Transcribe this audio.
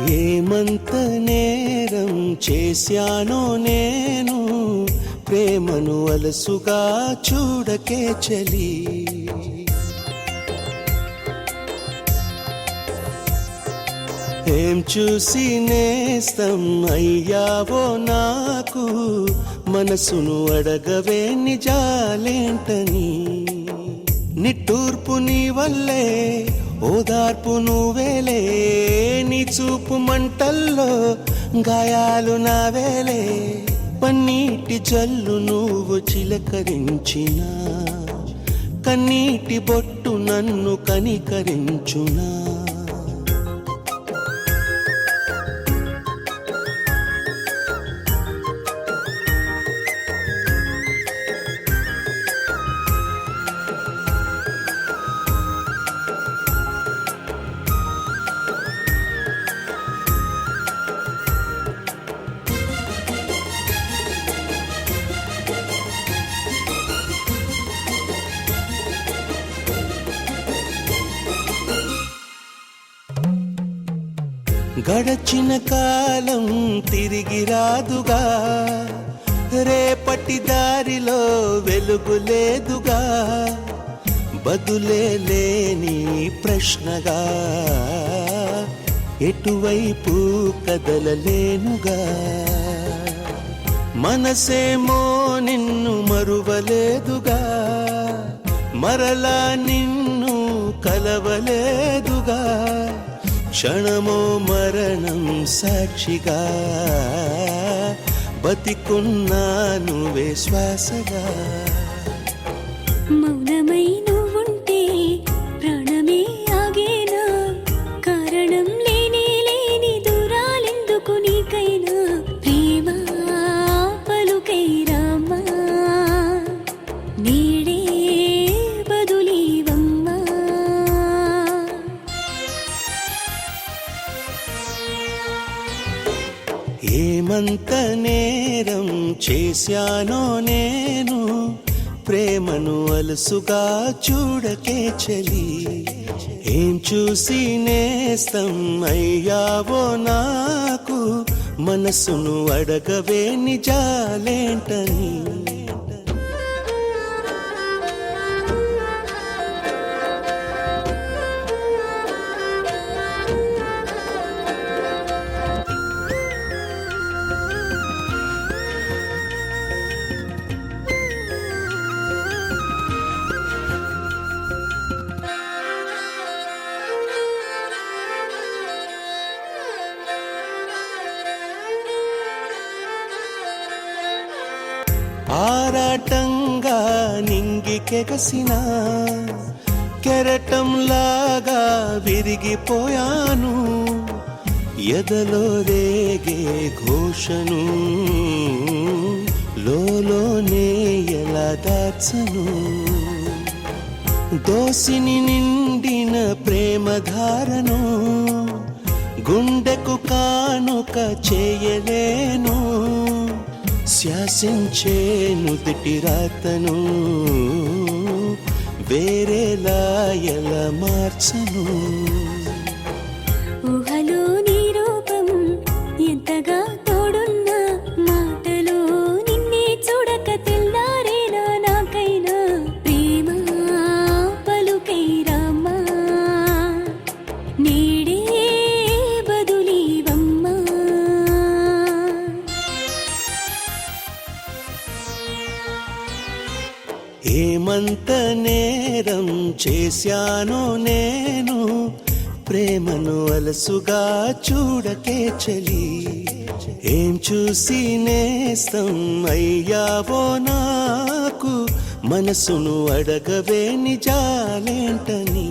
ఏమంత నేరం చేశానో నేను, ప్రేమను అలసుగా చూడకే చలి. ఏం చూసి నేస్తం అయ్యావో నాకు, మనసును అడగవే నిజాలేంటని. నిట్టూర్పు నీ వల్లే ఓదార్పు నువ్వేలే, నీ చూపు మంటల్లో గాయాలు నావేలే. పన్నీటి జల్లు నువ్వు చిలకరించినా, కన్నీటి బొట్టు నన్ను కనికరించునా. గడచిన కాలం తిరిగి రాదుగా, రేపటి దారిలో వెలుగు లేదుగా. బదులే లేని ప్రశ్నగా ఎటువైపు కదలలేనుగా. మనసేమో నిన్ను మరువలేదుగా, మరలా నిన్ను కలవలేదుగా. క్షణమో మరణం సాక్షిగా, బతికున్నాను శ్వాసగా. మౌనమై నువ్వుంటే ప్రాణమే ఆగేనా, కారణం లేని లేని దూరాలెందుకు నీకైనా. ప్రేమ పలుకై రామా, నీడే బదులీవమ్మా. ఏమంత నేరం చేశానో నేను, ప్రేమను అలసుగా చూడకే చలి. ఏం చూసి నేస్తం అయ్యావో నాకు, మనసును అడగవే నిజాలేంటని. ఆరాటంగా నింగికెగసిన కెరటంలాగా విరిగిపోయాను. ఎదలో రేగే ఘోషను లోలోనే ఎలా దాచను. దోసిని నిండిన ప్రేమధారను గుండెకు కానుక చేయలేను. శాసించే నుదిటి రాతను వేరేలా ఎలా మార్చను. ఊహలో నీ రూపం ఎంతగా తోడున్నా, మాటలో నిన్నే చూడక తెల్లారేనా నాకైనా. ప్రేమ పలుకై రామా, నీడే బదులీవమ్మా. ఏమంత నేరం చేశానో నేను, ప్రేమను అలసుగా చూడకే చలి. ఏం చూసి నేస్తం అయ్యావో నాకు, మనసును అడగవే నిజాలేంటని.